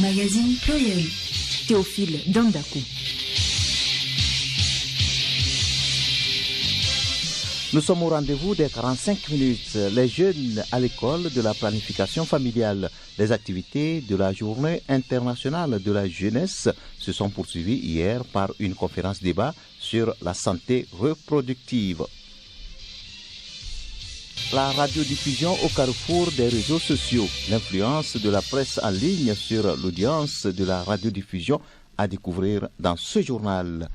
magazine Pluriel. Théophile Dandakou. Nous sommes au rendez-vous des 45 minutes. Les jeunes à l'école de la planification familiale. Les activités de la Journée internationale de la jeunesse se sont poursuivies hier par une conférence débat sur la santé reproductive. La radiodiffusion au carrefour des réseaux sociaux. L'influence de la presse en ligne sur l'audience de la radiodiffusion à découvrir dans ce journal.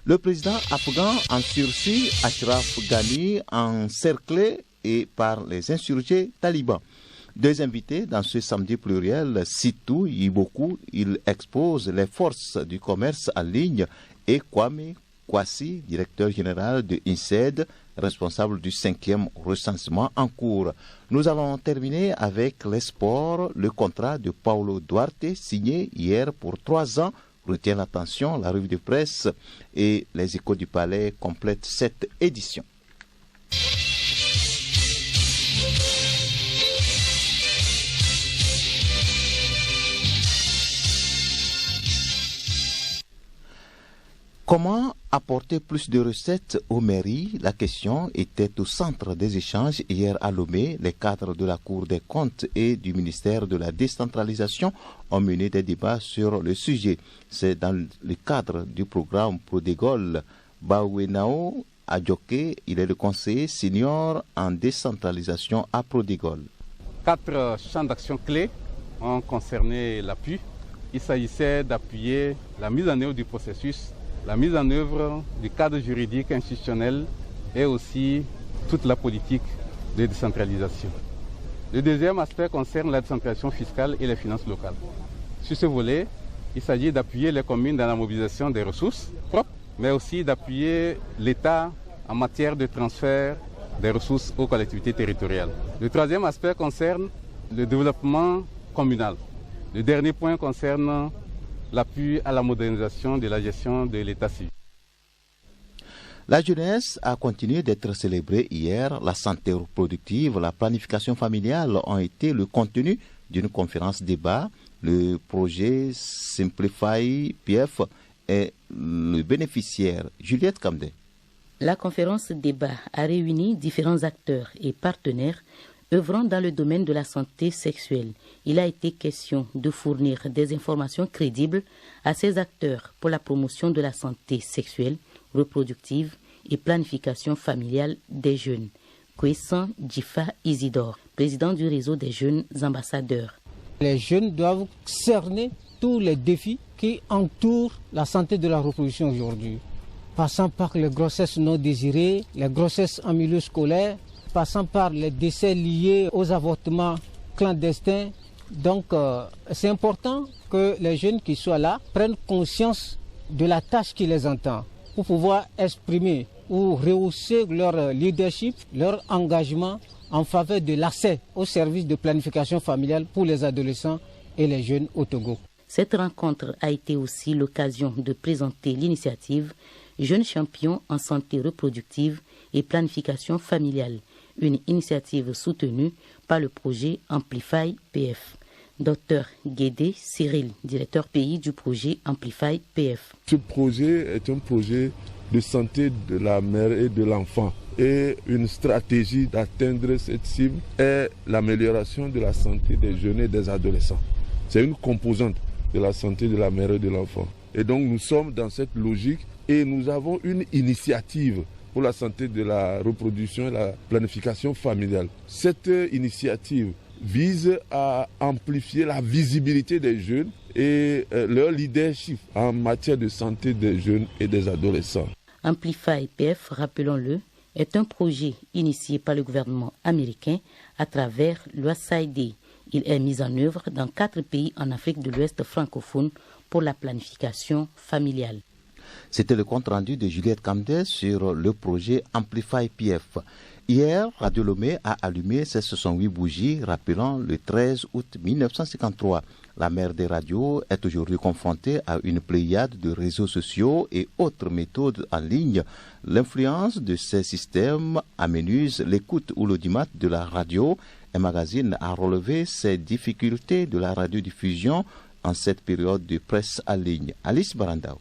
Le président afghan en sursis, Ashraf Ghani, encerclé et par les insurgés talibans. Deux invités dans ce samedi pluriel, Sitou Yiboku, il expose les forces du commerce en ligne, et Kwame Kwasi, directeur général de INSED, responsable du 5e recensement en cours. Nous allons terminer avec les sports. Le contrat de Paulo Duarte, signé hier pour 3 ans, retient l'attention. La revue de presse et les Échos du Palais complètent cette édition. Comment apporter plus de recettes aux mairies? La question était au centre des échanges hier à Lomé. Les cadres de la Cour des comptes et du ministère de la décentralisation ont mené des débats sur le sujet. C'est dans le cadre du programme Prodégol. Bawenao Adjoke, il est le conseiller senior en décentralisation à Prodégol. 4 champs d'action clés ont concerné l'appui. Il s'agissait d'appuyer la mise en œuvre du processus, la mise en œuvre du cadre juridique institutionnel et aussi toute la politique de décentralisation. Le deuxième aspect concerne la décentralisation fiscale et les finances locales. Sur ce volet, il s'agit d'appuyer les communes dans la mobilisation des ressources propres, mais aussi d'appuyer l'État en matière de transfert des ressources aux collectivités territoriales. Le troisième aspect concerne le développement communal. Le dernier point concerne l'appui à la modernisation de la gestion de l'état civil. La jeunesse a continué d'être célébrée hier. La santé reproductive, la planification familiale ont été le contenu d'une conférence débat. Le projet Simplify PF est le bénéficiaire. Juliette Kamdé. La conférence débat a réuni différents acteurs et partenaires œuvrant dans le domaine de la santé sexuelle. Il a été question de fournir des informations crédibles à ces acteurs pour la promotion de la santé sexuelle, reproductive et planification familiale des jeunes. Kwessan Djifa Isidore, président du réseau des jeunes ambassadeurs. Les jeunes doivent cerner tous les défis qui entourent la santé de la reproduction aujourd'hui, passant par les grossesses non désirées, les grossesses en milieu scolaire, passant par les décès liés aux avortements clandestins. Donc c'est important que les jeunes qui soient là prennent conscience de la tâche qui les attend pour pouvoir exprimer ou rehausser leur leadership, leur engagement en faveur de l'accès aux services de planification familiale pour les adolescents et les jeunes au Togo. Cette rencontre a été aussi l'occasion de présenter l'initiative Jeunes champions en santé reproductive et planification familiale, une initiative soutenue par le projet Amplify PF. Dr Guédé Cyril, directeur pays du projet Amplify PF. Ce projet est un projet de santé de la mère et de l'enfant. Et une stratégie d'atteindre cette cible est l'amélioration de la santé des jeunes et des adolescents. C'est une composante de la santé de la mère et de l'enfant. Et donc nous sommes dans cette logique et nous avons une initiative pour la santé de la reproduction et la planification familiale. Cette initiative vise à amplifier la visibilité des jeunes et leur leadership en matière de santé des jeunes et des adolescents. Amplify PF, rappelons-le, est un projet initié par le gouvernement américain à travers l'USAID. Il est mis en œuvre dans 4 pays en Afrique de l'Ouest francophone pour la planification familiale. C'était le compte-rendu de Juliette Kamdé sur le projet Amplify PF. Hier, Radio Lomé a allumé ses 68 bougies, rappelant le 13 août 1953. La mère des radios est aujourd'hui confrontée à une pléiade de réseaux sociaux et autres méthodes en ligne. L'influence de ces systèmes amenuise l'écoute ou l'audimat de la radio. Un magazine a relevé ces difficultés de la radiodiffusion en cette période de presse en ligne. Alice Barandao.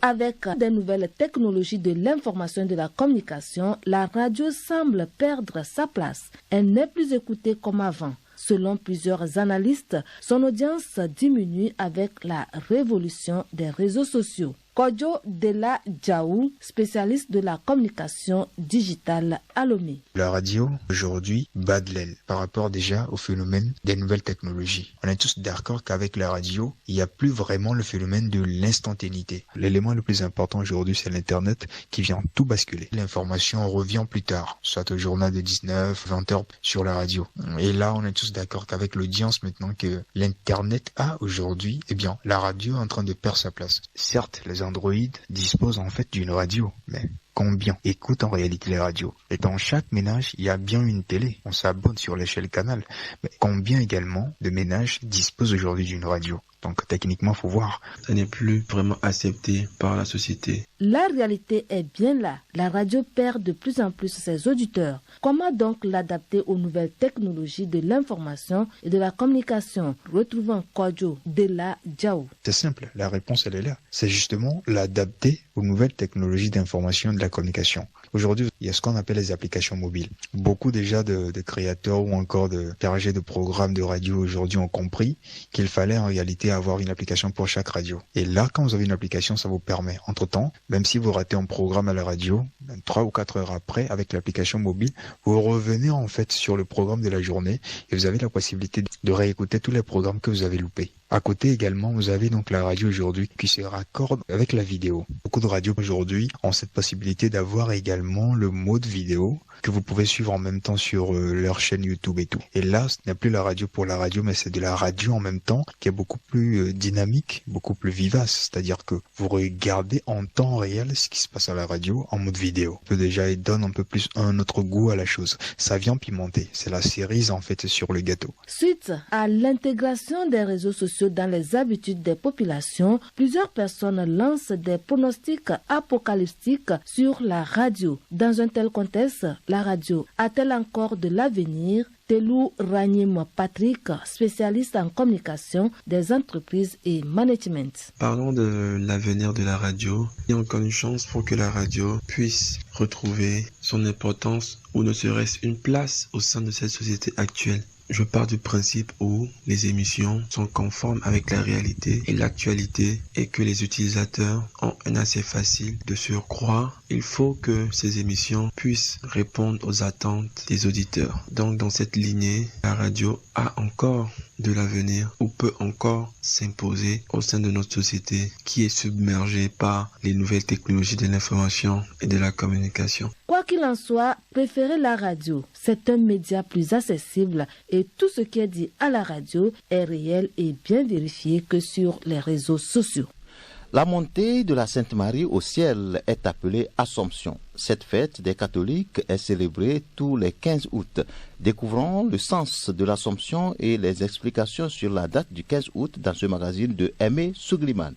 Avec des nouvelles technologies de l'information et de la communication, la radio semble perdre sa place. Elle n'est plus écoutée comme avant. Selon plusieurs analystes, son audience diminue avec la révolution des réseaux sociaux. Kodjo Dela Djaou, spécialiste de la communication digitale à Lomé. La radio, aujourd'hui, bat de l'aile par rapport déjà au phénomène des nouvelles technologies. On est tous d'accord qu'avec la radio, il n'y a plus vraiment le phénomène de l'instantanéité. L'élément le plus important aujourd'hui, c'est l'Internet qui vient tout basculer. L'information revient plus tard, soit au journal de 19, 20 heures sur la radio. Et là, on est tous d'accord qu'avec l'audience maintenant que l'Internet a aujourd'hui, eh bien, la radio est en train de perdre sa place. Certes, les Android disposent en fait d'une radio, mais combien écoutent en réalité les radios? Et dans chaque ménage, il y a bien une télé. On s'abonne sur l'échelle canal. Mais combien également de ménages disposent aujourd'hui d'une radio? Donc techniquement, il faut voir. Ça n'est plus vraiment accepté par la société. La réalité est bien là. La radio perd de plus en plus ses auditeurs. Comment donc l'adapter aux nouvelles technologies de l'information et de la communication? Retrouvons Kodjo Dela Djaou. C'est simple, la réponse elle est là. C'est justement l'adapter aux nouvelles technologies d'information et de la communication. Aujourd'hui, il y a ce qu'on appelle les applications mobiles. Beaucoup déjà de créateurs ou encore de chargés de programmes de radio aujourd'hui ont compris qu'il fallait en réalité avoir une application pour chaque radio. Et là, quand vous avez une application, ça vous permet, entre-temps, même si vous ratez un programme à la radio, 3 ou 4 heures après, avec l'application mobile, vous revenez en fait sur le programme de la journée et vous avez la possibilité de réécouter tous les programmes que vous avez loupés. À côté également, vous avez donc la radio aujourd'hui qui se raccorde avec la vidéo. Beaucoup de radios aujourd'hui ont cette possibilité d'avoir également le mode vidéo que vous pouvez suivre en même temps sur leur chaîne YouTube et tout. Et là, ce n'est plus la radio pour la radio, mais c'est de la radio en même temps qui est beaucoup plus dynamique, beaucoup plus vivace. C'est-à-dire que vous regardez en temps réel ce qui se passe à la radio en mode vidéo. Déjà, il donne un peu plus un autre goût à la chose. Ça vient pimenter. C'est la cerise en fait sur le gâteau. Suite à l'intégration des réseaux sociaux dans les habitudes des populations, plusieurs personnes lancent des pronostics apocalyptiques sur la radio. Dans un tel contexte, la radio a-t-elle encore de l'avenir? Telou Ranyim Patrick, spécialiste en communication des entreprises et management. Parlons de l'avenir de la radio. Il y a encore une chance pour que la radio puisse retrouver son importance ou ne serait-ce une place au sein de cette société actuelle. Je pars du principe où les émissions sont conformes avec la réalité et l'actualité et que les utilisateurs ont un assez facile de surcroît. Il faut que ces émissions puissent répondre aux attentes des auditeurs. Donc dans cette lignée, la radio a encore de l'avenir ou peut encore s'imposer au sein de notre société qui est submergée par les nouvelles technologies de l'information et de la communication. Quoi qu'il en soit, préférez la radio. C'est un média plus accessible et tout ce qui est dit à la radio est réel et bien vérifié que sur les réseaux sociaux. La montée de la Sainte Marie au ciel est appelée Assomption. Cette fête des catholiques est célébrée tous les 15 août. Découvrons le sens de l'Assomption et les explications sur la date du 15 août dans ce magazine de Aimé Sougliman.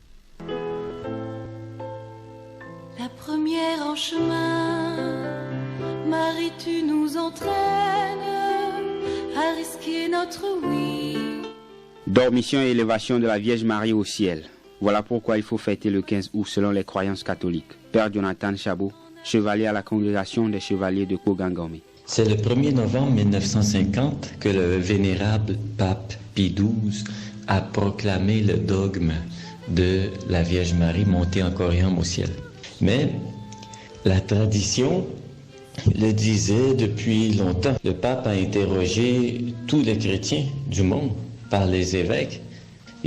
La première en chemin, Marie, tu nous entraînes à risquer notre oui. Dormition et élévation de la Vierge Marie au ciel. Voilà pourquoi il faut fêter le 15 août selon les croyances catholiques. Père Jonathan Chabot, chevalier à la congrégation des chevaliers de Kogangomé. C'est le 1er novembre 1950 que le vénérable pape Pie XII a proclamé le dogme de la Vierge Marie montée en coriandre au ciel. Mais la tradition le disait depuis longtemps. Le pape a interrogé tous les chrétiens du monde par les évêques.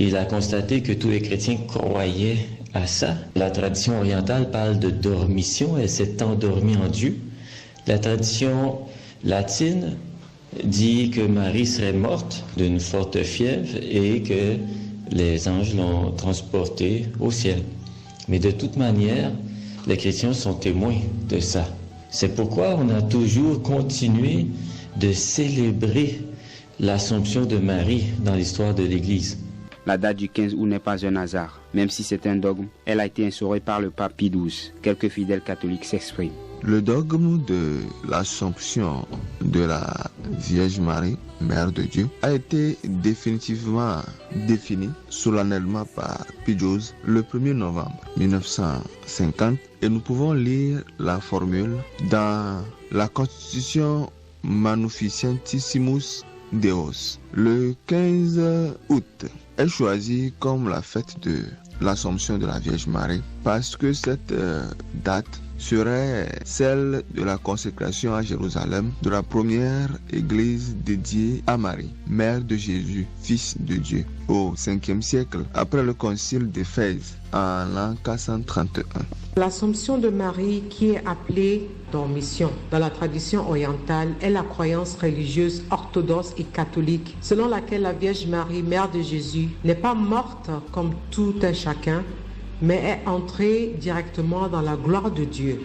Il a constaté que tous les chrétiens croyaient à ça. La tradition orientale parle de dormition, elle s'est endormie en Dieu. La tradition latine dit que Marie serait morte d'une forte fièvre et que les anges l'ont transportée au ciel. Mais de toute manière, les chrétiens sont témoins de ça. C'est pourquoi on a toujours continué de célébrer l'Assomption de Marie dans l'histoire de l'Église. La date du 15 août n'est pas un hasard. Même si c'est un dogme, elle a été instaurée par le pape Pie XII. Quelques fidèles catholiques s'expriment. Le dogme de l'Assomption de la Vierge Marie, Mère de Dieu, a été définitivement défini solennellement par Pie XII le 1er novembre 1950 et nous pouvons lire la formule dans la Constitution Magnificentissimus Deus. Le 15 août est choisi comme la fête de l'Assomption de la Vierge Marie parce que cette date serait celle de la consécration à Jérusalem de la première église dédiée à Marie, mère de Jésus, fils de Dieu, au 5e siècle, après le concile d'Éphèse en l'an 431. L'Assomption de Marie, qui est appelée Dormition dans la tradition orientale, est la croyance religieuse orthodoxe et catholique selon laquelle la Vierge Marie, mère de Jésus, n'est pas morte comme tout un chacun, mais est entrée directement dans la gloire de Dieu.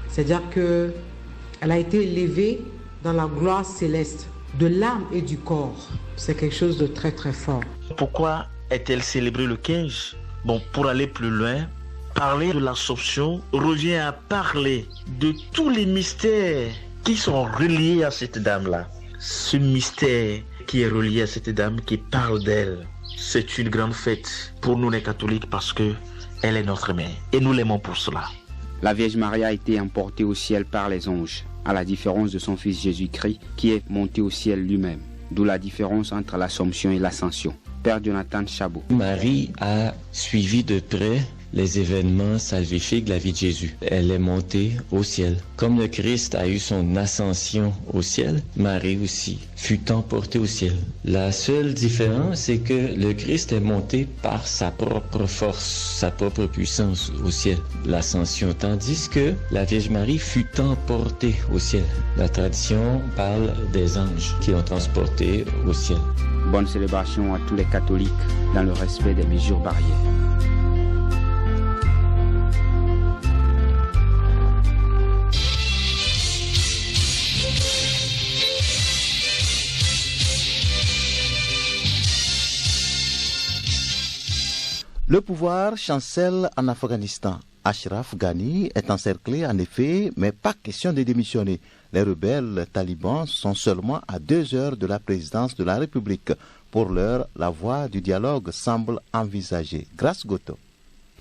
C'est-à-dire qu'elle a été élevée dans la gloire céleste, de l'âme et du corps. C'est quelque chose de très très fort. Pourquoi est-elle célébrée le 15 ? Bon, pour aller plus loin, parler de l'Assomption revient à parler de tous les mystères qui sont reliés à cette dame-là. Ce mystère qui est relié à cette dame, qui parle d'elle, c'est une grande fête pour nous les catholiques parce que elle est notre mère et nous l'aimons pour cela. La Vierge Marie a été emportée au ciel par les anges, à la différence de son fils Jésus-Christ qui est monté au ciel lui-même. D'où la différence entre l'Assomption et l'Ascension. Père Jonathan Chabot. Marie a suivi de près les événements salvifiques de la vie de Jésus. Elle est montée au ciel. Comme le Christ a eu son ascension au ciel, Marie aussi fut emportée au ciel. La seule différence, c'est que le Christ est monté par sa propre force, sa propre puissance au ciel, l'ascension, tandis que la Vierge Marie fut emportée au ciel. La tradition parle des anges qui l'ont transportée au ciel. Bonne célébration à tous les catholiques dans le respect des mesures barrières. Le pouvoir chancelle en Afghanistan. Ashraf Ghani est encerclé en effet, mais pas question de démissionner. Les rebelles talibans sont seulement à 2 heures de la présidence de la République. Pour l'heure, la voie du dialogue semble envisagée. Grâce Goto.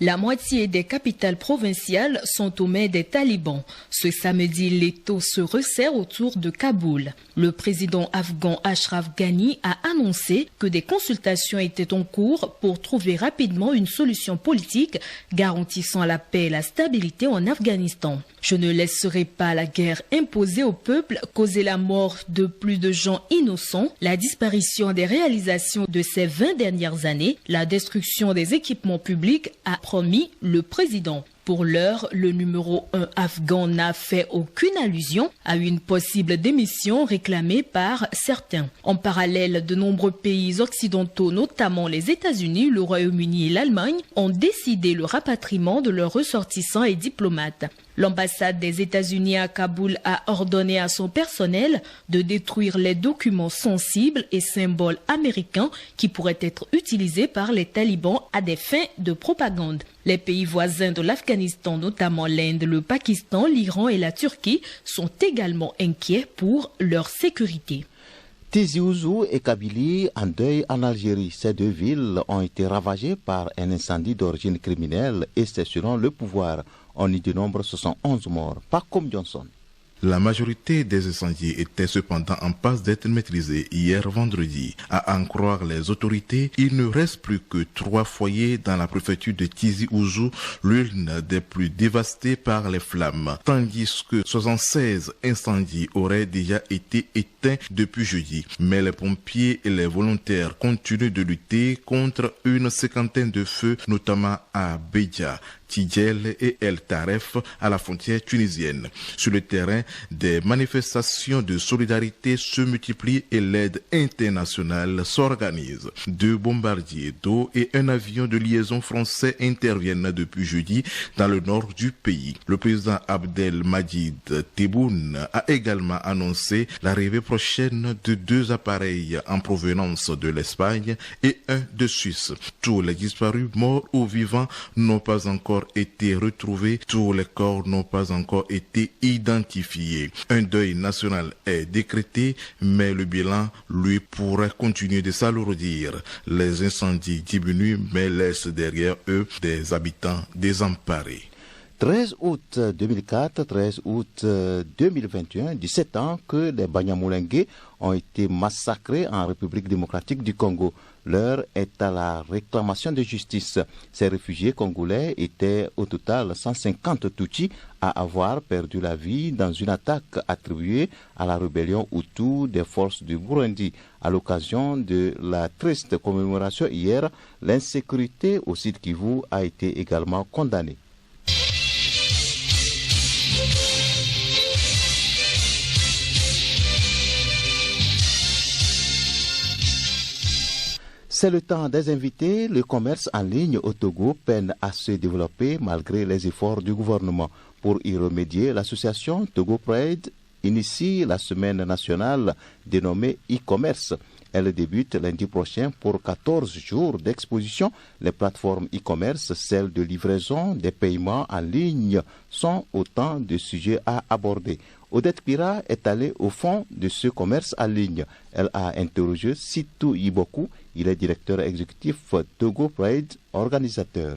La moitié des capitales provinciales sont aux mains des talibans. Ce samedi, l'étau se resserre autour de Kaboul. Le président afghan Ashraf Ghani a annoncé que des consultations étaient en cours pour trouver rapidement une solution politique garantissant la paix et la stabilité en Afghanistan. Je ne laisserai pas la guerre imposée au peuple causer la mort de plus de gens innocents, la disparition des réalisations de ces 20 dernières années, la destruction des équipements publics, a promis le président. Pour l'heure, le numéro 1 afghan n'a fait aucune allusion à une possible démission réclamée par certains. En parallèle, de nombreux pays occidentaux, notamment les États-Unis, le Royaume-Uni et l'Allemagne, ont décidé le rapatriement de leurs ressortissants et diplomates. L'ambassade des États-Unis à Kaboul a ordonné à son personnel de détruire les documents sensibles et symboles américains qui pourraient être utilisés par les talibans à des fins de propagande. Les pays voisins de l'Afghanistan, notamment l'Inde, le Pakistan, l'Iran et la Turquie, sont également inquiets pour leur sécurité. Tizi Ouzou et Kabylie en deuil en Algérie. Ces 2 villes ont été ravagées par un incendie d'origine criminelle et c'est selon le pouvoir. On y dénombre 71 morts, pas comme Johnson. La majorité des incendies étaient cependant en passe d'être maîtrisés hier vendredi. À en croire les autorités, il ne reste plus que 3 foyers dans la préfecture de Tizi Ouzou, l'une des plus dévastées par les flammes, tandis que 76 incendies auraient déjà été éteints depuis jeudi. Mais les pompiers et les volontaires continuent de lutter contre une 50aine de feux, notamment à Bédia. Tidjel et El Taref à la frontière tunisienne. Sur le terrain, des manifestations de solidarité se multiplient et l'aide internationale s'organise. 2 bombardiers d'eau et un avion de liaison français interviennent depuis jeudi dans le nord du pays. Le président Abdelmadjid Tebboune a également annoncé l'arrivée prochaine de 2 appareils en provenance de l'Espagne et un de Suisse. Tous les disparus, morts ou vivants, n'ont pas encore été retrouvés. Tous les corps n'ont pas encore été identifiés. Un deuil national est décrété, mais le bilan, lui, pourrait continuer de s'alourdir. Les incendies diminuent, mais laissent derrière eux des habitants désemparés. 13 août 2004, 13 août 2021, 17 ans que les Banyamulenge ont été massacrés en République démocratique du Congo. L'heure est à la réclamation de justice. Ces réfugiés congolais étaient au total 150 Tutsis à avoir perdu la vie dans une attaque attribuée à la rébellion Hutu des forces du Burundi. À l'occasion de la triste commémoration hier, l'insécurité au Sud Kivu a été également condamnée. C'est le temps des invités. Le commerce en ligne au Togo peine à se développer malgré les efforts du gouvernement. Pour y remédier, l'association Togo Pride initie la semaine nationale dénommée e-commerce. Elle débute lundi prochain pour 14 jours d'exposition. Les plateformes e-commerce, celles de livraison, des paiements en ligne sont autant de sujets à aborder. Odette Pira est allée au fond de ce commerce en ligne. Elle a interrogé Sitou Iboku. Il est directeur exécutif Togo Pride, organisateur.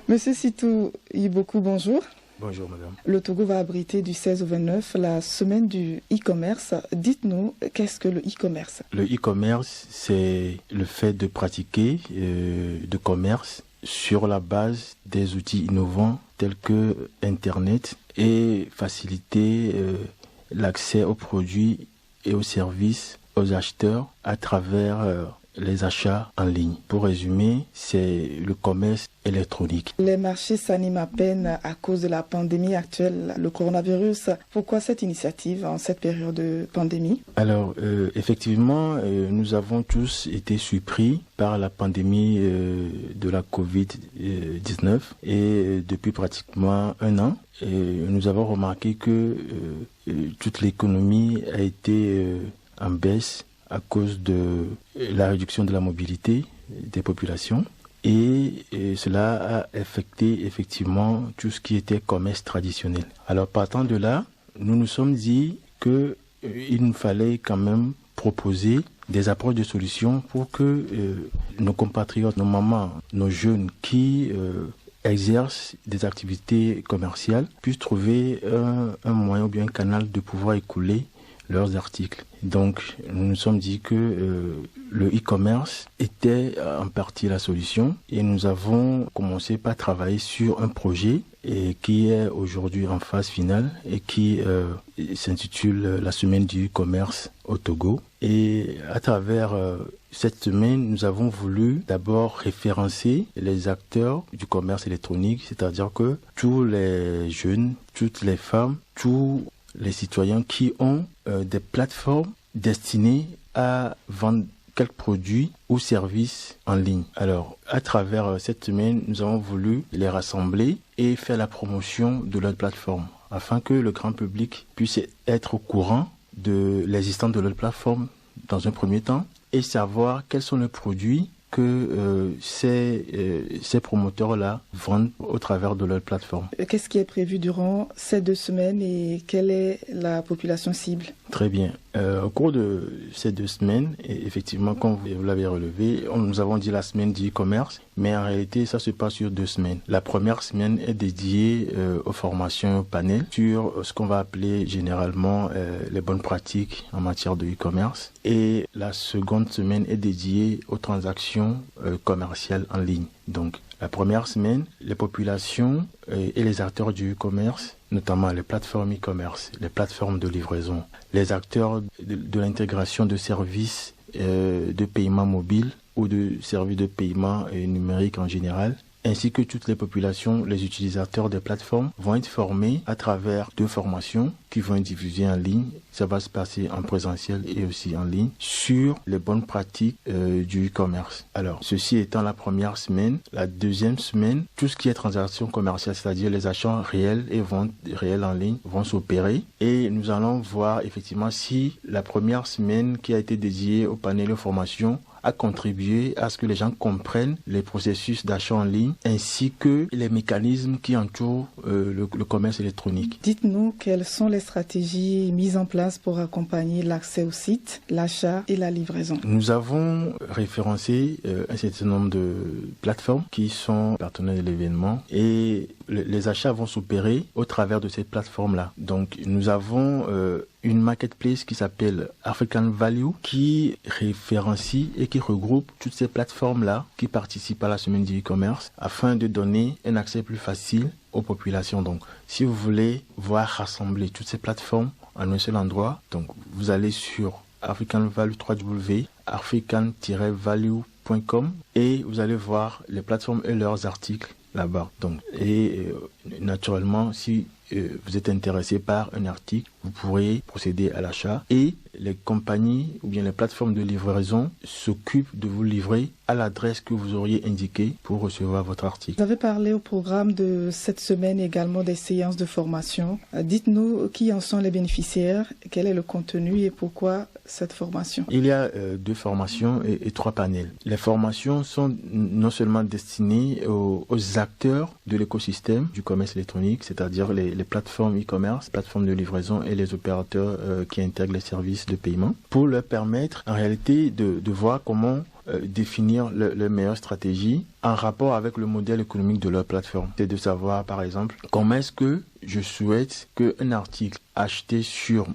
Monsieur Sitou Iboku, bonjour. Bonjour madame. Le Togo va abriter du 16 au 29 la semaine du e-commerce. Dites-nous, qu'est-ce que le e-commerce? Le e-commerce, c'est le fait de pratiquer de commerce sur la base des outils innovants tels que Internet et faciliter l'accès aux produits et aux services aux acheteurs à travers les achats en ligne. Pour résumer, c'est le commerce électronique. Les marchés s'animent à peine à cause de la pandémie actuelle, le coronavirus. Pourquoi cette initiative en cette période de pandémie? Alors, effectivement, nous avons tous été surpris par la pandémie de la Covid-19 et depuis pratiquement un an, nous avons remarqué que toute l'économie a été en baisse à cause de la réduction de la mobilité des populations et cela a affecté effectivement tout ce qui était commerce traditionnel. Alors partant de là, nous nous sommes dit qu'il nous fallait quand même proposer des approches de solutions pour que nos compatriotes, nos mamans, nos jeunes qui exercent des activités commerciales puissent trouver un moyen ou bien un canal de pouvoir écouler leurs articles. Donc, nous nous sommes dit que le e-commerce était en partie la solution et nous avons commencé par travailler sur un projet qui est aujourd'hui en phase finale et qui s'intitule la semaine du commerce au Togo. Et à travers cette semaine, nous avons voulu d'abord référencer les acteurs du commerce électronique, c'est-à-dire que tous les jeunes, toutes les femmes, tous les citoyens qui ont des plateformes destinées à vendre quelques produits ou services en ligne. Alors, à travers cette semaine, nous avons voulu les rassembler et faire la promotion de leur plateforme afin que le grand public puisse être au courant de l'existence de leur plateforme dans un premier temps et savoir quels sont les produits que ces promoteurs-là vendent au travers de leur plateforme. Qu'est-ce qui est prévu durant ces 2 semaines et quelle est la population cible? Très bien. Au cours de ces 2 semaines, et effectivement, comme vous l'avez relevé, nous avons dit la semaine du e-commerce, mais en réalité, ça se passe sur 2 semaines. La première semaine est dédiée aux formations au panel sur ce qu'on va appeler généralement les bonnes pratiques en matière de e-commerce. Et la seconde semaine est dédiée aux transactions commerciales en ligne. Donc, la première semaine, les populations et les acteurs du e-commerce, notamment les plateformes e-commerce, les plateformes de livraison, les acteurs de l'intégration de services de paiement mobile ou de services de paiement numérique en général, ainsi que toutes les populations, les utilisateurs des plateformes vont être formés à travers 2 formations qui vont être diffusées en ligne. Ça va se passer en présentiel et aussi en ligne sur les bonnes pratiques du e-commerce. Alors, ceci étant la première semaine. La deuxième semaine, tout ce qui est transactions commerciales, c'est-à-dire les achats réels et ventes réelles en ligne vont s'opérer. Et nous allons voir effectivement si la première semaine qui a été dédiée au panel de formation a contribué à ce que les gens comprennent les processus d'achat en ligne ainsi que les mécanismes qui entourent le commerce électronique. Dites-nous quelles sont les stratégies mises en place pour accompagner l'accès au site, l'achat et la livraison. Nous avons référencé un certain nombre de plateformes qui sont partenaires de l'événement et les achats vont s'opérer au travers de ces plateformes-là. Donc nous avons une marketplace qui s'appelle African Value qui référencie et qui regroupe toutes ces plateformes-là qui participent à la semaine du e-commerce afin de donner un accès plus facile aux populations. Donc, si vous voulez voir rassembler toutes ces plateformes en un seul endroit, donc vous allez sur African Value, www.african-value.com et vous allez voir les plateformes et leurs articles là-bas. Donc, naturellement, si vous êtes intéressé par un article, vous pourrez procéder à l'achat et les compagnies ou bien les plateformes de livraison s'occupent de vous livrer à l'adresse que vous auriez indiquée pour recevoir votre article. Vous avez parlé au programme de cette semaine également des séances de formation. Dites-nous qui en sont les bénéficiaires, quel est le contenu et pourquoi cette formation? Il y a 2 formations et 3 panels. Les formations sont non seulement destinées aux acteurs de l'écosystème du commerce électronique, c'est-à-dire les plateformes e-commerce, plateformes de livraison et les opérateurs qui intègrent les services de paiement, pour leur permettre en réalité de voir comment définir les meilleures stratégies en rapport avec le modèle économique de leur plateforme. C'est de savoir, par exemple, comment est-ce que je souhaite qu'un article acheté sur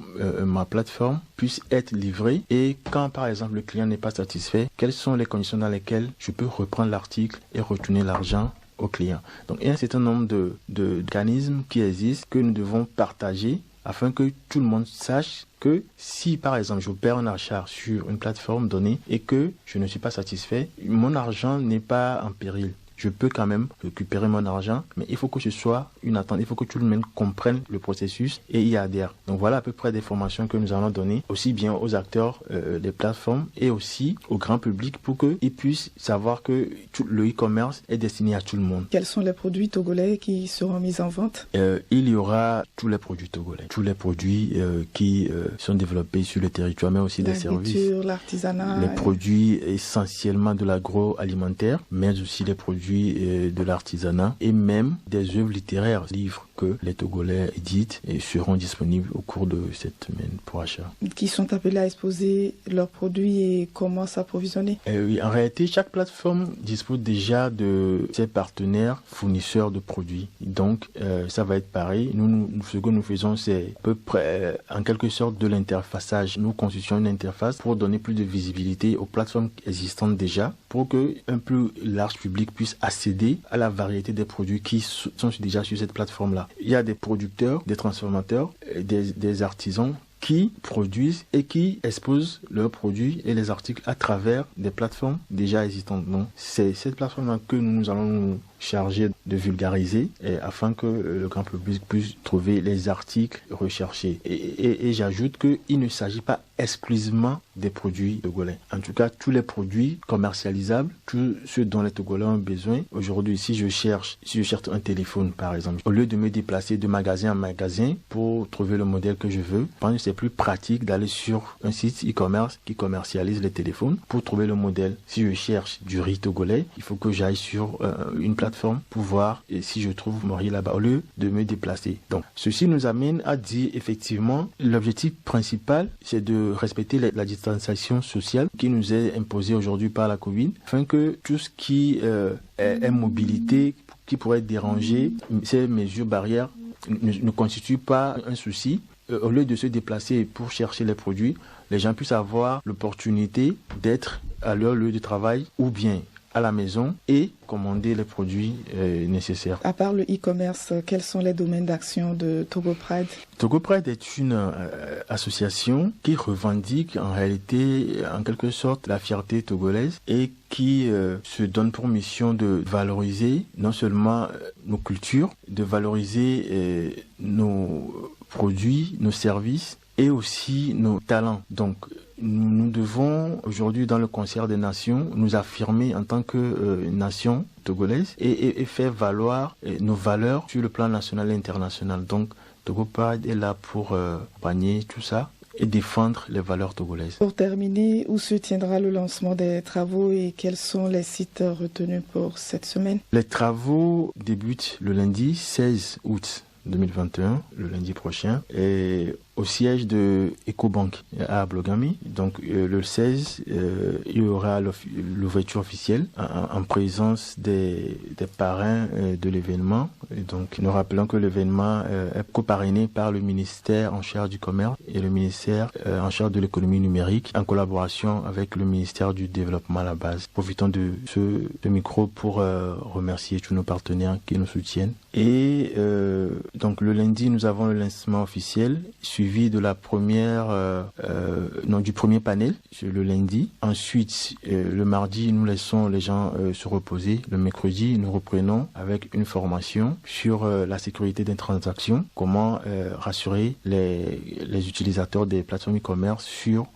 ma plateforme puisse être livré et quand, par exemple, le client n'est pas satisfait, quelles sont les conditions dans lesquelles je peux reprendre l'article et retourner l'argent au client. Donc, il y a un certain nombre de mécanismes qui existent que nous devons partager afin que tout le monde sache que si, par exemple, j'opère un achat sur une plateforme donnée et que je ne suis pas satisfait, mon argent n'est pas en péril. Je peux quand même récupérer mon argent, mais il faut que ce soit une attente. Il faut que tout le monde comprenne le processus et y adhère. Donc voilà à peu près des formations que nous allons donner, aussi bien aux acteurs des plateformes et aussi au grand public pour qu'ils puissent savoir que le e-commerce est destiné à tout le monde. Quels sont les produits togolais qui seront mis en vente? Il y aura tous les produits togolais, tous les produits qui sont développés sur le territoire, mais aussi des services. L'artisanat. Les produits essentiellement de l'agroalimentaire, mais aussi les produits de l'artisanat et même des œuvres littéraires, livres que les Togolais éditent et seront disponibles au cours de cette semaine pour achat. Qui sont appelés à exposer leurs produits et comment s'approvisionner? Oui, en réalité, chaque plateforme dispose déjà de ses partenaires fournisseurs de produits. Donc, ça va être pareil. Nous, ce que nous faisons, c'est à peu près, en quelque sorte, de l'interfaçage. Nous constituons une interface pour donner plus de visibilité aux plateformes existantes déjà, pour qu'un plus large public puisse accéder à la variété des produits qui sont déjà sur cette plateforme-là. Il y a des producteurs, des transformateurs, des artisans qui produisent et qui exposent leurs produits et les articles à travers des plateformes déjà existantes. Donc, c'est cette plateforme-là que nous allons nous charger de vulgariser afin que le grand public puisse trouver les articles recherchés. Et j'ajoute qu'il ne s'agit pas exclusivement des produits togolais. En tout cas, tous les produits commercialisables, tous ceux dont les Togolais ont besoin. Aujourd'hui, si je cherche un téléphone, par exemple, au lieu de me déplacer de magasin en magasin pour trouver le modèle que je veux, je pense que c'est plus pratique d'aller sur un site e-commerce qui commercialise les téléphones pour trouver le modèle. Si je cherche du riz togolais, il faut que j'aille sur une plateforme pour voir si je trouve mon riz là-bas au lieu de me déplacer. Donc, ceci nous amène à dire effectivement l'objectif principal, c'est de respecter la distanciation sociale qui nous est imposée aujourd'hui par la Covid, afin que tout ce qui est mobilité, qui pourrait déranger, ces mesures barrières ne constituent pas un souci. Au lieu de se déplacer pour chercher les produits, les gens puissent avoir l'opportunité d'être à leur lieu de travail ou bien à la maison et commander les produits nécessaires. À part le e-commerce, quels sont les domaines d'action de Togo Pride? Togo Pride est une association qui revendique en réalité, en quelque sorte, la fierté togolaise et qui se donne pour mission de valoriser non seulement nos cultures, de valoriser nos produits, nos services et aussi nos talents. Donc, nous devons aujourd'hui dans le concert des nations nous affirmer en tant que nation togolaise et faire valoir nos valeurs sur le plan national et international. Donc Togo Pride est là pour accompagner tout ça et défendre les valeurs togolaises. Pour terminer, où se tiendra le lancement des travaux et quels sont les sites retenus pour cette semaine? Les travaux débutent le lundi 16 août 2021, le lundi prochain, et au siège de EcoBank à Blogami. Donc le 16, il y aura l'ouverture officielle en présence des parrains de l'événement. Et donc nous rappelons que l'événement est coparrainé par le ministère en charge du commerce et le ministère en charge de l'économie numérique en collaboration avec le ministère du développement à la base. Profitons de ce micro pour remercier tous nos partenaires qui nous soutiennent. Et donc le lundi, nous avons le lancement officiel suivi de la du premier panel le lundi. Ensuite, le mardi, nous laissons les gens se reposer. Le mercredi, nous reprenons avec une formation sur la sécurité des transactions, comment rassurer les utilisateurs des plateformes e-commerce sur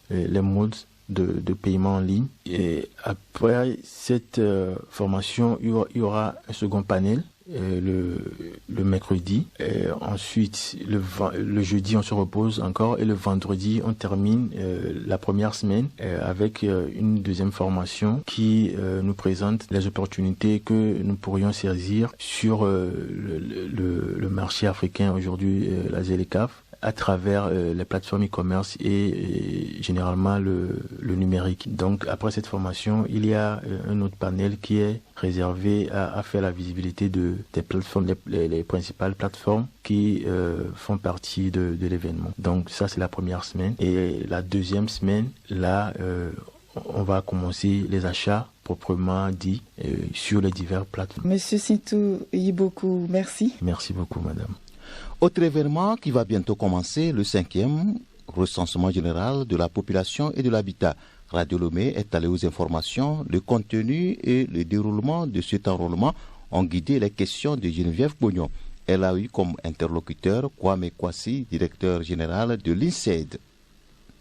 les modes de paiement en ligne. Et après cette formation, il y aura un second panel le mercredi. Et ensuite, le jeudi, on se repose encore et le vendredi, on termine la première semaine avec une deuxième formation qui nous présente les opportunités que nous pourrions saisir sur le marché africain aujourd'hui, la ZLECAf, à travers les plateformes e-commerce et généralement le numérique. Donc après cette formation, il y a un autre panel qui est réservé à faire la visibilité des plateformes, les principales plateformes qui font partie de l'événement. Donc ça, c'est la première semaine. Et la deuxième semaine, là, on va commencer les achats proprement dit sur les diverses plateformes. Monsieur Sintou Yiboku, merci. Merci beaucoup, madame. Autre événement qui va bientôt commencer, le 5e recensement général de la population et de l'habitat. Radio Lomé est allé aux informations. Le contenu et le déroulement de cet enrôlement ont guidé les questions de Geneviève Bognon. Elle a eu comme interlocuteur Kwame Kwasi, directeur général de l'INSED.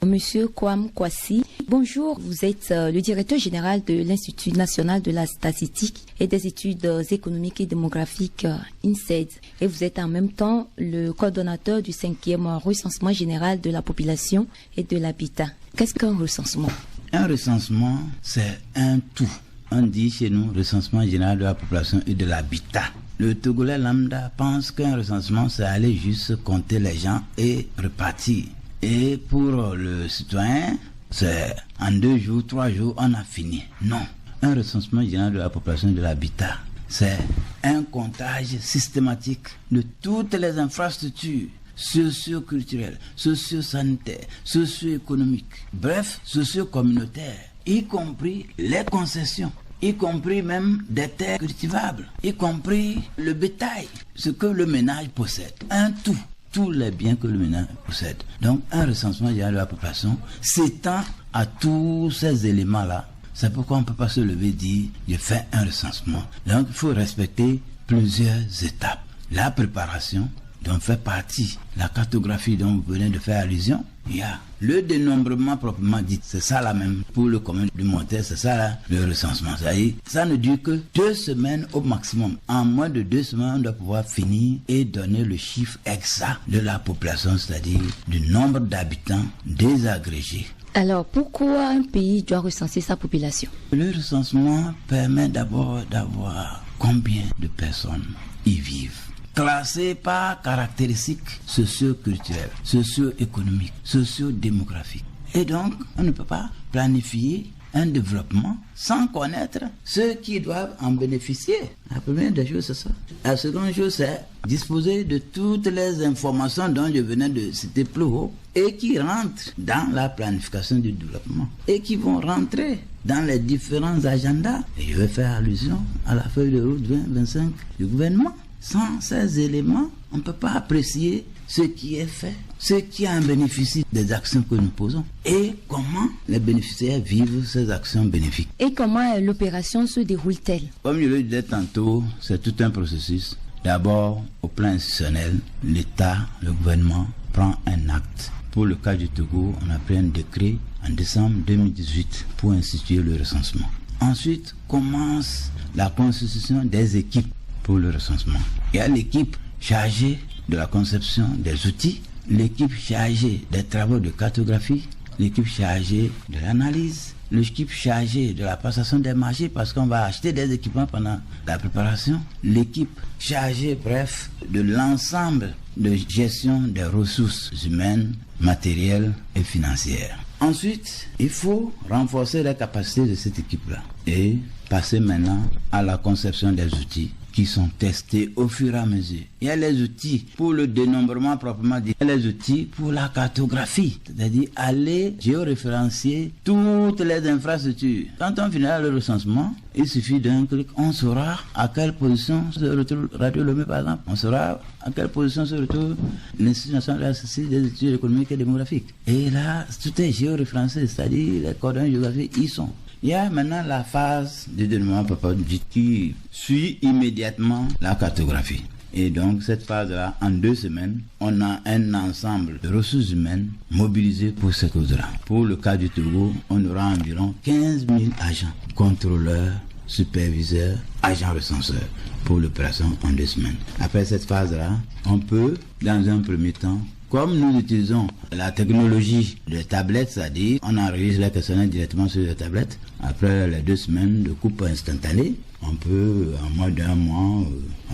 Monsieur Kwame Kwasi, bonjour, vous êtes le directeur général de l'Institut national de la statistique et des études économiques et démographiques INSED et vous êtes en même temps le coordonnateur du 5e recensement général de la population et de l'habitat. Qu'est-ce qu'un recensement? Un recensement, c'est un tout. On dit chez nous recensement général de la population et de l'habitat. Le Togolais lambda pense qu'un recensement, c'est aller juste compter les gens et repartir. Et pour le citoyen, c'est en 2 jours, 3 jours, on a fini. Non. Un recensement général de la population et de l'habitat, c'est un comptage systématique de toutes les infrastructures socio-culturelles, socio-sanitaires, socio-économiques, bref, socio-communautaires, y compris les concessions, y compris même des terres cultivables, y compris le bétail, ce que le ménage possède. Un tout. Tous les biens que le ménage possède. Donc, un recensement général de la population s'étend à tous ces éléments-là. C'est pourquoi on ne peut pas se lever et dire « je fais un recensement ». Donc, il faut respecter plusieurs étapes. La préparation, dont fait partie la cartographie dont vous venez de faire allusion. Il y a le dénombrement proprement dit, c'est ça là même pour le commun du mortel, c'est ça là le recensement. C'est-à-dire, ça ne dure que 2 semaines au maximum. En moins de 2 semaines, on doit pouvoir finir et donner le chiffre exact de la population, c'est-à-dire du nombre d'habitants désagrégés. Alors, pourquoi un pays doit recenser sa population? Le recensement permet d'abord d'avoir combien de personnes y vivent, classés par caractéristiques socio-culturelles, socio-économiques, socio-démographiques. Et donc, on ne peut pas planifier un développement sans connaître ceux qui doivent en bénéficier. La première des choses, c'est ça. La seconde chose, c'est disposer de toutes les informations dont je venais de citer plus haut et qui rentrent dans la planification du développement et qui vont rentrer dans les différents agendas. Et je vais faire allusion à la feuille de route 2025 du gouvernement. Sans ces éléments, on ne peut pas apprécier ce qui est fait, ceux qui en bénéficient des actions que nous posons et comment les bénéficiaires vivent ces actions bénéfiques. Et comment l'opération se déroule-t-elle? Comme je le disais tantôt, c'est tout un processus. D'abord, au plan institutionnel, l'État, le gouvernement prend un acte. Pour le cas du Togo, on a pris un décret en décembre 2018 pour instituer le recensement. Ensuite, commence la constitution des équipes pour le recensement. Il y a l'équipe chargée de la conception des outils, l'équipe chargée des travaux de cartographie, l'équipe chargée de l'analyse, l'équipe chargée de la passation des marchés parce qu'on va acheter des équipements pendant la préparation, l'équipe chargée, bref, de l'ensemble de gestion des ressources humaines, matérielles et financières. Ensuite, il faut renforcer les capacités de cette équipe-là et passer maintenant à la conception des outils qui sont testés au fur et à mesure. Il y a les outils pour le dénombrement proprement dit, il y a les outils pour la cartographie, c'est-à-dire aller géoréférencier toutes les infrastructures. Quand on finira le recensement, il suffit d'un clic, on saura à quelle position se retrouve Radio Lomé par exemple, on saura à quelle position se retrouve l'Institut national des études économiques et démographiques. Et là, tout est géoréférencé, c'est-à-dire les coordonnées géographiques y sont. Il y a maintenant la phase de dénombrement proprement dit qui suit immédiatement la cartographie. Et donc cette phase-là, en 2 semaines, on a un ensemble de ressources humaines mobilisées pour cette cause-là. Pour le cas du Togo, on aura environ 15 000 agents, contrôleurs, superviseurs, agents recenseurs pour l'opération en 2 semaines. Après cette phase-là, on peut, dans un premier temps, comme nous utilisons la technologie de tablettes, c'est-à-dire on enregistre les questionnaires directement sur les tablettes, après les 2 semaines de coupe instantanée, on peut en moins d'1 mois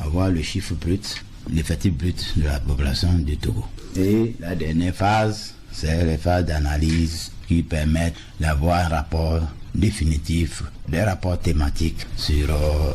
avoir le chiffre brut, l'effectif brut de la population du Togo. Et la dernière phase, c'est les phases d'analyse qui permettent d'avoir un rapport définitif, des rapports thématiques sur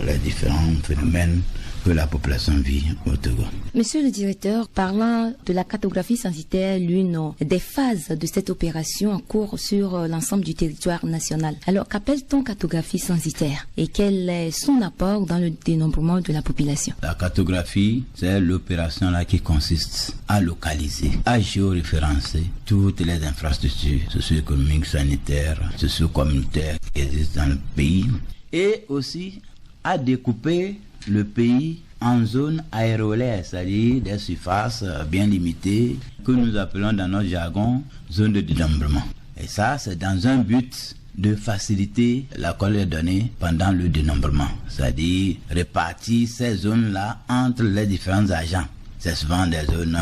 les différents phénomènes que la population vit au Togo. Monsieur le directeur, parlant de la cartographie censitaire, l'une des phases de cette opération en cours sur l'ensemble du territoire national. Alors, qu'appelle-t-on cartographie censitaire et quel est son apport dans le dénombrement de la population? La cartographie, c'est l'opération là qui consiste à localiser, à géoréférencer toutes les infrastructures socio-économiques, sanitaires, socio-communautaires qui existent dans le pays et aussi à découper le pays en zone aérolaire, c'est-à-dire des surfaces bien limitées que nous appelons dans notre jargon zone de dénombrement. Et ça, c'est dans un but de faciliter la collecte des données pendant le dénombrement, c'est-à-dire répartir ces zones-là entre les différents agents. C'est souvent des zones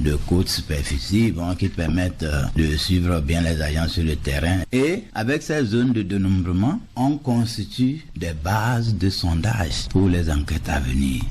de courte superficie qui permettent de suivre bien les agents sur le terrain. Et avec ces zones de dénombrement, on constitue des bases de sondage pour les enquêtes à venir.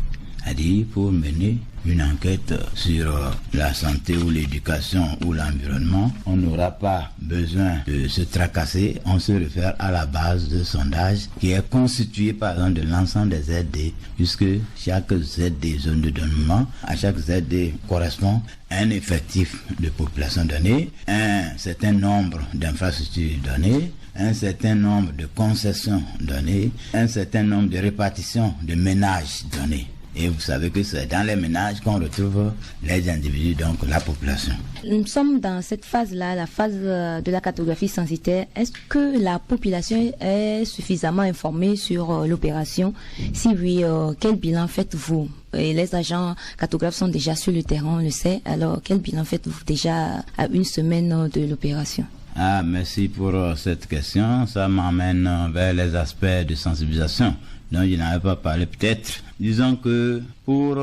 C'est-à-dire pour mener une enquête sur la santé ou l'éducation ou l'environnement, on n'aura pas besoin de se tracasser, on se réfère à la base de sondage qui est constituée par exemple de l'ensemble des ZD, puisque chaque ZD zone de dénombrement, à chaque ZD correspond un effectif de population donnée, un certain nombre d'infrastructures données, un certain nombre de concessions données, un certain nombre de répartitions de ménages donnés. Et vous savez que c'est dans les ménages qu'on retrouve les individus, donc la population. Nous sommes dans cette phase-là, la phase de la cartographie censitaire. Est-ce que la population est suffisamment informée sur l'opération? Si oui, quel bilan faites-vous? Et les agents cartographes sont déjà sur le terrain, on le sait. Alors, quel bilan faites-vous déjà à 1 semaine de l'opération? Merci pour cette question. Ça m'amène vers les aspects de sensibilisation dont je n'avais pas parlé peut-être. Disons que pour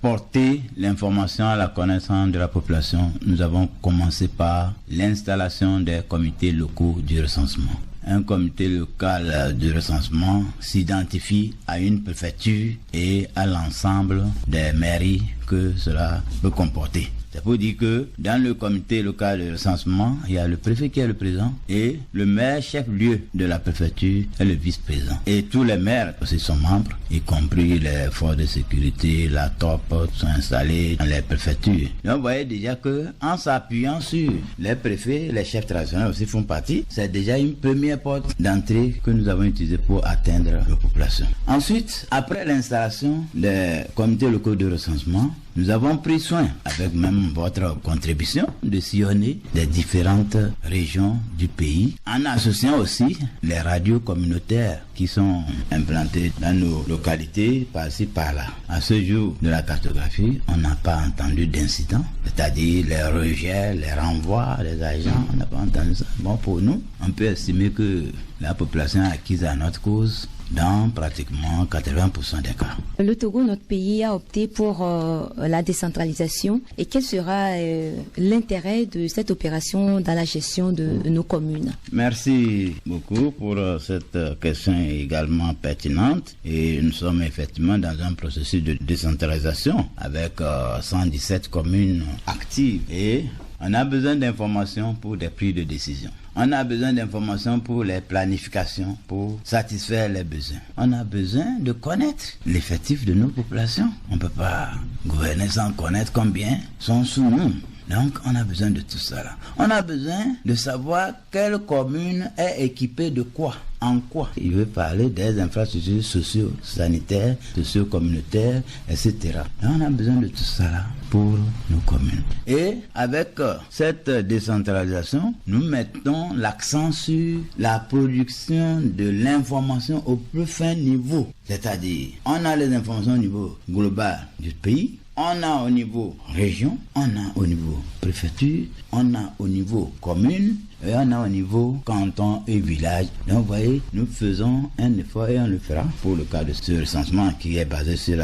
porter l'information à la connaissance de la population, nous avons commencé par l'installation des comités locaux du recensement. Un comité local du recensement s'identifie à une préfecture et à l'ensemble des mairies que cela peut comporter. C'est pour dire que dans le comité local de recensement, il y a le préfet qui est le président et le maire chef-lieu de la préfecture est le vice-président. Et tous les maires aussi sont membres, y compris les forces de sécurité, la TOP, sont installés dans les préfectures. Donc vous voyez déjà que en s'appuyant sur les préfets, les chefs traditionnels aussi font partie. C'est déjà une première porte d'entrée que nous avons utilisée pour atteindre la population. Ensuite, après l'installation des comités locaux de recensement, nous avons pris soin, avec même votre contribution, de sillonner les différentes régions du pays, en associant aussi les radios communautaires qui sont implantées dans nos localités, par-ci, par-là. À ce jour de la cartographie, on n'a pas entendu d'incidents, c'est-à-dire les rejets, les renvois des agents, on n'a pas entendu ça. Bon, pour nous, on peut estimer que la population acquise à notre cause dans pratiquement 80% des cas. Le Togo, notre pays, a opté pour la décentralisation. Et quel sera l'intérêt de cette opération dans la gestion de nos communes? Merci beaucoup pour cette question également pertinente. Et nous sommes effectivement dans un processus de décentralisation avec 117 communes actives. Et on a besoin d'informations pour des prises de décision. On a besoin d'informations pour les planifications, pour satisfaire les besoins. On a besoin de connaître l'effectif de nos populations. On ne peut pas gouverner sans connaître combien sont sous nous. Donc, on a besoin de tout ça là. On a besoin de savoir quelle commune est équipée de quoi, en quoi. Il veut parler des infrastructures socio-sanitaires, socio-communautaires, etc. Et on a besoin de tout ça là pour nos communes. Et avec cette décentralisation, nous mettons l'accent sur la production de l'information au plus fin niveau. C'est-à-dire, on a les informations au niveau global du pays, on a au niveau région, on a au niveau préfecture, on a au niveau commune, et on a au niveau canton et village. Donc vous voyez, nous faisons un effort et on le fera pour le cas de ce recensement qui est basé sur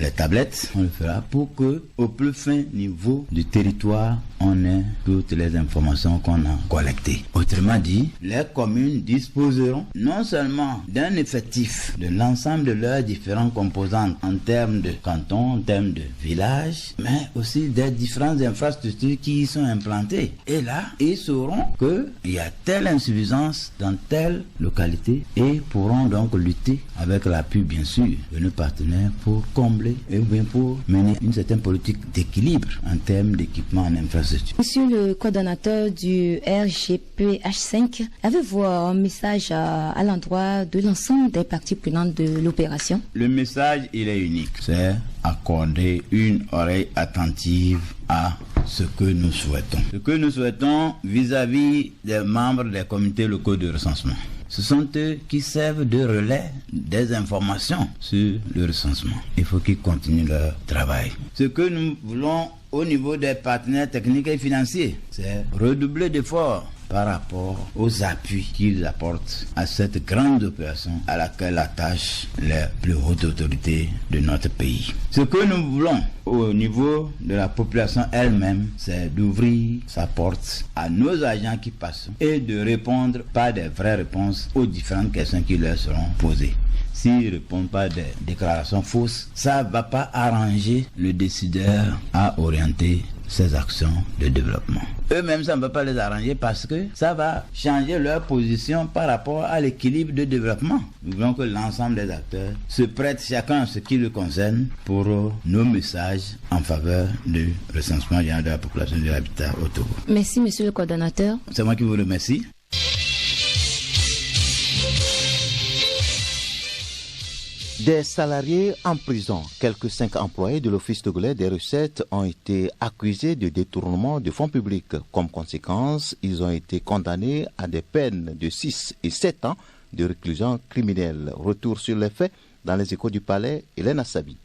les tablettes. On le fera pour que au plus fin niveau du territoire, on ait toutes les informations qu'on a collectées. Autrement dit, les communes disposeront non seulement d'un effectif de l'ensemble de leurs différentes composantes en termes de canton, en termes de village, mais aussi des différentes infrastructures qui y sont implantées. Et là, ils sauront qu'il y a telle insuffisance dans telle localité et pourront donc lutter avec l'appui bien sûr de nos partenaires pour combler et bien pour mener une certaine politique d'équilibre en termes d'équipement en infrastructure. Monsieur le coordonnateur du RGPH5, avez-vous un message à l'endroit de l'ensemble des parties prenantes de l'opération? Le message, il est unique. C'est accorder une oreille attentive à ce que nous souhaitons. Ce que nous souhaitons vis-à-vis des membres des comités locaux de recensement. Ce sont eux qui servent de relais des informations sur le recensement. Il faut qu'ils continuent leur travail. Ce que nous voulons au niveau des partenaires techniques et financiers, c'est redoubler d'efforts par rapport aux appuis qu'ils apportent à cette grande opération à laquelle attachent les plus hautes autorités de notre pays. Ce que nous voulons au niveau de la population elle-même, c'est d'ouvrir sa porte à nos agents qui passent et de répondre par des vraies réponses aux différentes questions qui leur seront posées. S'ils ne répondent pas des déclarations fausses, ça ne va pas arranger le décideur à orienter ses actions de développement. Eux-mêmes, ça ne va pas les arranger parce que ça va changer leur position par rapport à l'équilibre de développement. Nous voulons que l'ensemble des acteurs se prêtent chacun à ce qui le concerne pour nos messages en faveur du recensement général de la population de l'habitat au Togo. Merci, monsieur le coordonnateur. C'est moi qui vous remercie. Des salariés en prison, quelques 5 employés de l'Office togolais des recettes ont été accusés de détournement de fonds publics. Comme conséquence, ils ont été condamnés à des peines de 6 et 7 ans de réclusion criminelle. Retour sur les faits dans les Échos du Palais, Hélène Assabi.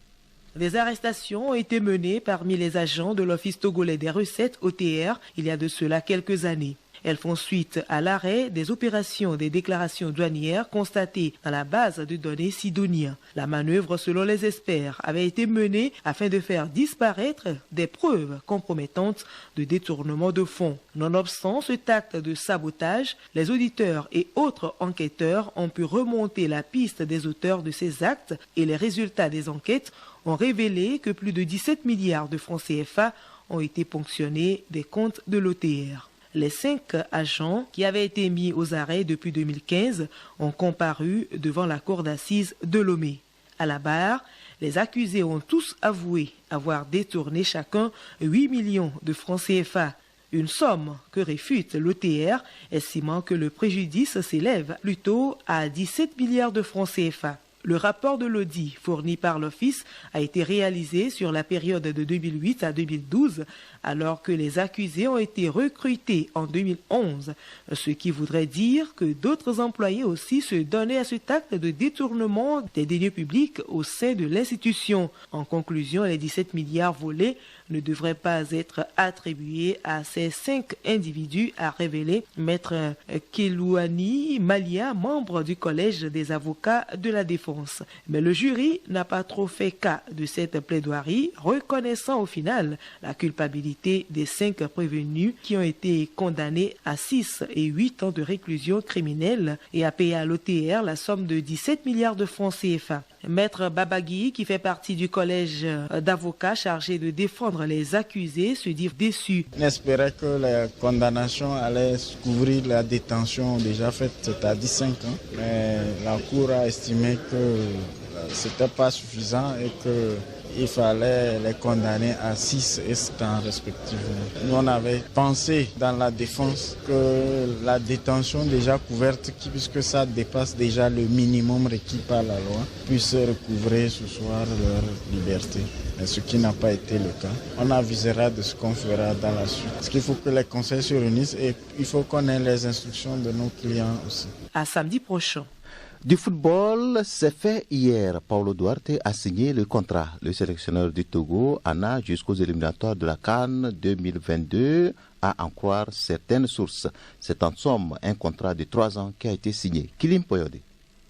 Des arrestations ont été menées parmi les agents de l'Office togolais des recettes, OTR, il y a de cela quelques années. Elles font suite à l'arrêt des opérations des déclarations douanières constatées dans la base de données Sidonia. La manœuvre, selon les experts, avait été menée afin de faire disparaître des preuves compromettantes de détournement de fonds. Nonobstant cet acte de sabotage, les auditeurs et autres enquêteurs ont pu remonter la piste des auteurs de ces actes et les résultats des enquêtes ont révélé que plus de 17 milliards de francs CFA ont été ponctionnés des comptes de l'OTR. Les 5 agents qui avaient été mis aux arrêts depuis 2015 ont comparu devant la cour d'assises de Lomé. À la barre, les accusés ont tous avoué avoir détourné chacun 8 millions de francs CFA, une somme que réfute l'OTR, estimant que le préjudice s'élève plutôt à 17 milliards de francs CFA. Le rapport de l'audit fourni par l'Office a été réalisé sur la période de 2008 à 2012, alors que les accusés ont été recrutés en 2011, ce qui voudrait dire que d'autres employés aussi se donnaient à cet acte de détournement des deniers publics au sein de l'institution. En conclusion, les 17 milliards volés ne devraient pas être attribués à ces 5 individus, a révélé Maître Kelouani Malia, membre du Collège des avocats de la défense. Mais le jury n'a pas trop fait cas de cette plaidoirie, reconnaissant au final la culpabilité des 5 prévenus qui ont été condamnés à 6 et 8 ans de réclusion criminelle et à payer à l'OTR la somme de 17 milliards de francs CFA. Maître Babagui, qui fait partie du collège d'avocats chargé de défendre les accusés, se dit déçu. On espérait que la condamnation allait couvrir la détention déjà faite, c'est-à-dire 5 ans. Mais la Cour a estimé que ce n'était pas suffisant et qu'il fallait les condamner à 6 et 7 ans respectivement. Nous, on avait pensé dans la défense que la détention déjà couverte, puisque ça dépasse déjà le minimum requis par la loi, puisse recouvrer ce soir leur liberté. Mais ce qui n'a pas été le cas. On avisera de ce qu'on fera dans la suite. Parce qu'il faut que les conseils se réunissent et il faut qu'on ait les instructions de nos clients aussi. À samedi prochain. Du football, c'est fait hier. Paulo Duarte a signé le contrat. Le sélectionneur du Togo en a jusqu'aux éliminatoires de la CAN 2022, à en croire certaines sources. C'est en somme un contrat de 3 ans qui a été signé. Kilim Poyode.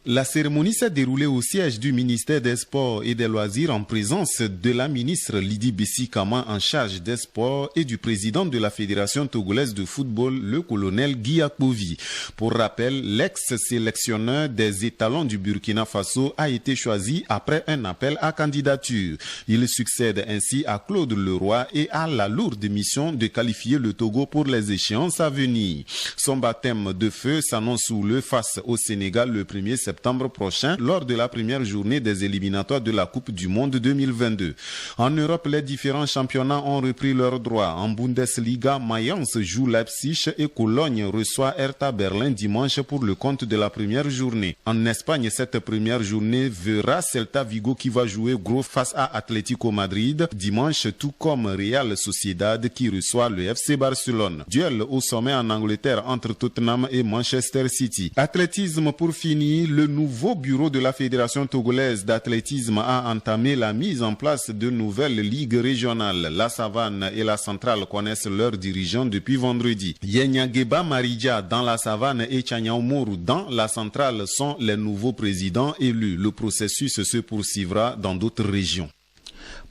La cérémonie s'est déroulée au siège du ministère des Sports et des Loisirs en présence de la ministre Lydie Bessi-Kama en charge des sports et du président de la Fédération togolaise de football, le colonel Guy Akpovi. Pour rappel, l'ex-sélectionneur des étalons du Burkina Faso a été choisi après un appel à candidature. Il succède ainsi à Claude Leroy et a la lourde mission de qualifier le Togo pour les échéances à venir. Son baptême de feu s'annonce sous le face au Sénégal le 1er septembre prochain lors de la première journée des éliminatoires de la Coupe du Monde 2022. En Europe, les différents championnats ont repris leurs droits. En Bundesliga, Mayence joue Leipzig et Cologne reçoit Hertha Berlin dimanche pour le compte de la première journée. En Espagne, cette première journée verra Celta Vigo qui va jouer gros face à Atlético Madrid dimanche, tout comme Real Sociedad qui reçoit le FC Barcelone. Duel au sommet en Angleterre entre Tottenham et Manchester City. Athlétisme pour finir, le nouveau bureau de la Fédération togolaise d'athlétisme a entamé la mise en place de nouvelles ligues régionales. La Savane et la Centrale connaissent leurs dirigeants depuis vendredi. Yenyageba Maridja dans la Savane et Tchanyaumoru dans la Centrale sont les nouveaux présidents élus. Le processus se poursuivra dans d'autres régions.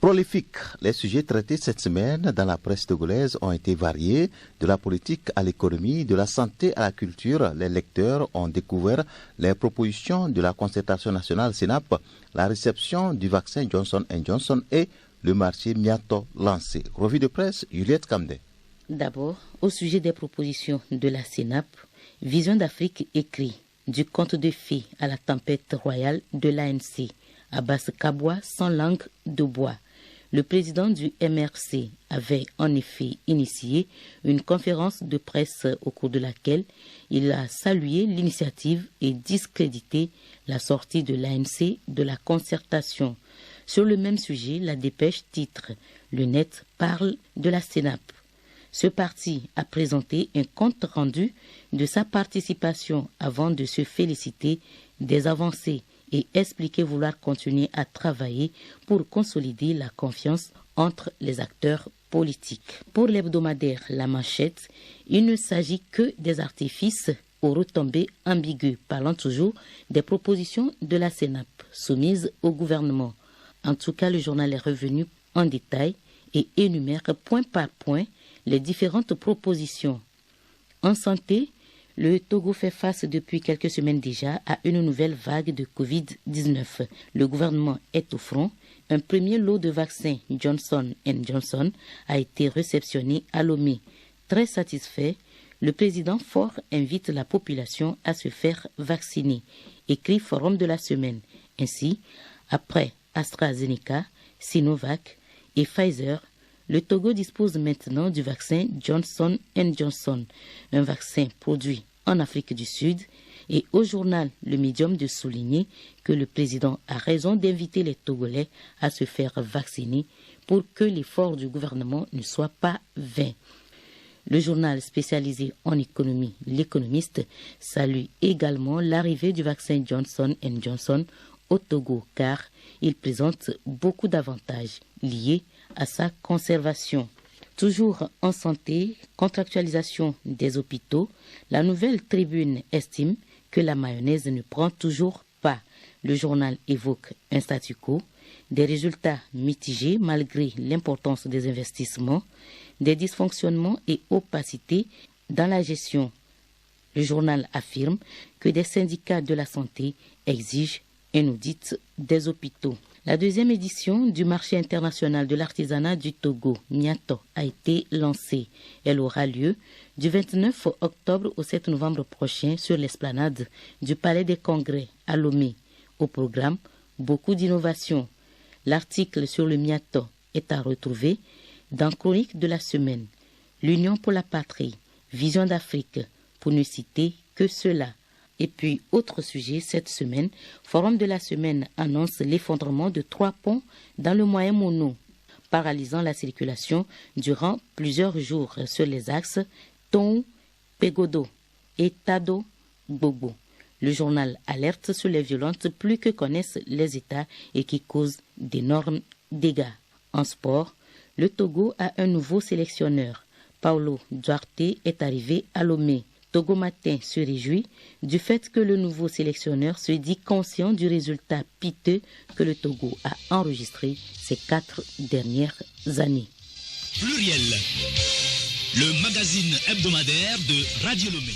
Prolifique, les sujets traités cette semaine dans la presse togolaise ont été variés, de la politique à l'économie, de la santé à la culture. Les lecteurs ont découvert les propositions de la concertation nationale SENAP, la réception du vaccin Johnson & Johnson et le marché Miato lancé. Revue de presse, Juliette Kamdé. D'abord, au sujet des propositions de la SENAP, Vision d'Afrique écrit « Du conte de fées à la tempête royale de l'ANC ». Abbas Kabwa sans langue de bois. Le président du MRC avait en effet initié une conférence de presse au cours de laquelle il a salué l'initiative et discrédité la sortie de l'ANC de la concertation. Sur le même sujet, la dépêche titre « Le Net parle de la SENAP ». Ce parti a présenté un compte rendu de sa participation avant de se féliciter des avancées et expliquer vouloir continuer à travailler pour consolider la confiance entre les acteurs politiques. Pour l'hebdomadaire La Manchette, il ne s'agit que des artifices aux retombées ambiguës, parlant toujours des propositions de la SENAP soumises au gouvernement. En tout cas, le journal est revenu en détail et énumère point par point les différentes propositions. En santé, Le Togo fait face depuis quelques semaines déjà à une nouvelle vague de Covid-19. Le gouvernement est au front. Un premier lot de vaccins Johnson & Johnson a été réceptionné à Lomé. Très satisfait, le président Faure invite la population à se faire vacciner, écrit Forum de la semaine. Ainsi, après AstraZeneca, Sinovac et Pfizer, le Togo dispose maintenant du vaccin Johnson & Johnson, un vaccin produit en Afrique du Sud, et au journal Le Medium de souligner que le président a raison d'inviter les Togolais à se faire vacciner pour que l'effort du gouvernement ne soit pas vain. Le journal spécialisé en économie, L'Économiste, salue également l'arrivée du vaccin Johnson & Johnson au Togo car il présente beaucoup d'avantages liés à sa conservation. Toujours en santé, contractualisation des hôpitaux, la Nouvelle Tribune estime que la mayonnaise ne prend toujours pas. Le journal évoque un statu quo, des résultats mitigés malgré l'importance des investissements, des dysfonctionnements et opacités dans la gestion. Le journal affirme que des syndicats de la santé exigent un audit des hôpitaux. La deuxième édition du marché international de l'artisanat du Togo, Miato, a été lancée. Elle aura lieu du 29 octobre au 7 novembre prochain sur l'esplanade du Palais des Congrès à Lomé. Au programme, beaucoup d'innovations. L'article sur le Miato est à retrouver dans Chronique de la semaine. L'Union pour la patrie, Vision d'Afrique, pour ne citer que cela. Et puis, autre sujet, cette semaine, Forum de la semaine annonce l'effondrement de 3 ponts dans le Moyen Mono, paralysant la circulation durant plusieurs jours sur les axes Ton, Pegodo et Tado, Gbogbo. Le journal alerte sur les violences plus que connaissent les États et qui causent d'énormes dégâts. En sport, le Togo a un nouveau sélectionneur. Paulo Duarte est arrivé à Lomé. Togo Matin se réjouit du fait que le nouveau sélectionneur se dit conscient du résultat piteux que le Togo a enregistré ces 4 dernières années. Pluriel, le magazine hebdomadaire de Radio Lomé.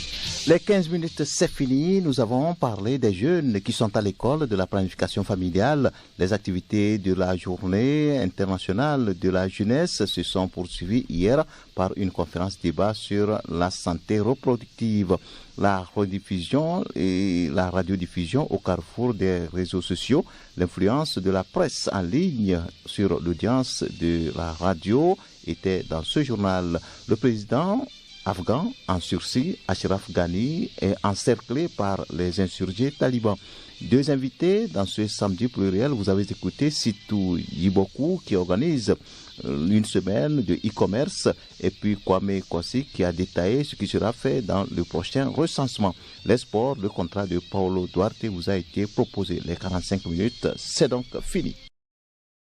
Les 15 minutes, c'est fini. Nous avons parlé des jeunes qui sont à l'école de la planification familiale. Les activités de la journée internationale de la jeunesse se sont poursuivies hier par une conférence débat sur la santé reproductive. La rediffusion et la radiodiffusion au carrefour des réseaux sociaux, l'influence de la presse en ligne sur l'audience de la radio était dans ce journal. Le président afghan en sursis, Ashraf Ghani, est encerclé par les insurgés talibans. 2 invités dans ce samedi pluriel, vous avez écouté Sitou Yiboku qui organise une semaine de e-commerce et puis Kwame Kwasi qui a détaillé ce qui sera fait dans le prochain recensement. Les sports, le contrat de Paulo Duarte vous a été proposé. Les 45 minutes, c'est donc fini.